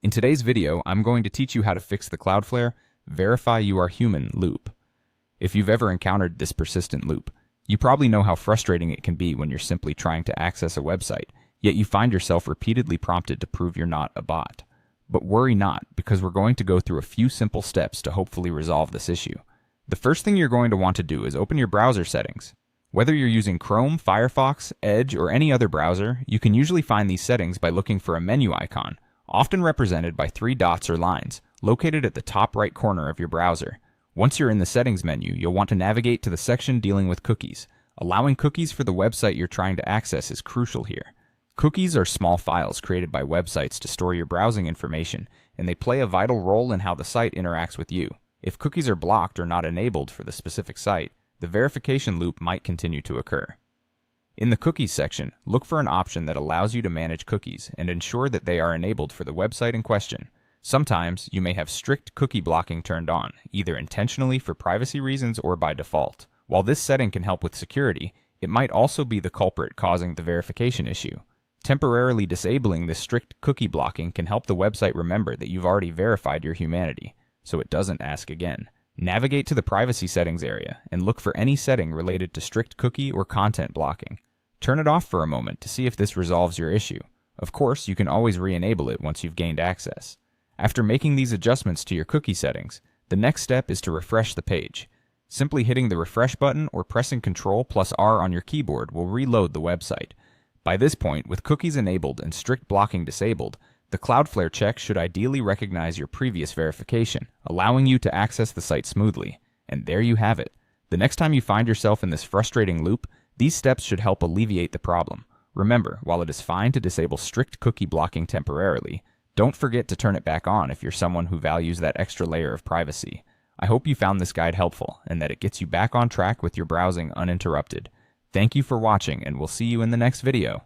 In today's video, I'm going to teach you how to fix the Cloudflare Verify You Are Human loop. If you've ever encountered this persistent loop, you probably know how frustrating it can be when you're simply trying to access a website, yet you find yourself repeatedly prompted to prove you're not a bot. But worry not, because we're going to go through a few simple steps to hopefully resolve this issue. The first thing you're going to want to do is open your browser settings. Whether you're using Chrome, Firefox, Edge, or any other browser, you can usually find these settings by looking for a menu icon, often represented by 3 dots or lines, located at the top right corner of your browser. Once you're in the settings menu, you'll want to navigate to the section dealing with cookies. Allowing cookies for the website you're trying to access is crucial here. Cookies are small files created by websites to store your browsing information, and they play a vital role in how the site interacts with you. If cookies are blocked or not enabled for the specific site, the verification loop might continue to occur. In the Cookies section, look for an option that allows you to manage cookies and ensure that they are enabled for the website in question. Sometimes, you may have strict cookie blocking turned on, either intentionally for privacy reasons or by default. While this setting can help with security, it might also be the culprit causing the verification issue. Temporarily disabling this strict cookie blocking can help the website remember that you've already verified your humanity, so it doesn't ask again. Navigate to the privacy settings area and look for any setting related to strict cookie or content blocking. Turn it off for a moment to see if this resolves your issue. Of course, you can always re-enable it once you've gained access. After making these adjustments to your cookie settings, the next step is to refresh the page. Simply hitting the refresh button or pressing Ctrl+R on your keyboard will reload the website. By this point, with cookies enabled and strict blocking disabled, the Cloudflare check should ideally recognize your previous verification, allowing you to access the site smoothly. And there you have it. The next time you find yourself in this frustrating loop, these steps should help alleviate the problem. Remember, while it is fine to disable strict cookie blocking temporarily, don't forget to turn it back on if you're someone who values that extra layer of privacy. I hope you found this guide helpful and that it gets you back on track with your browsing uninterrupted. Thank you for watching, and we'll see you in the next video.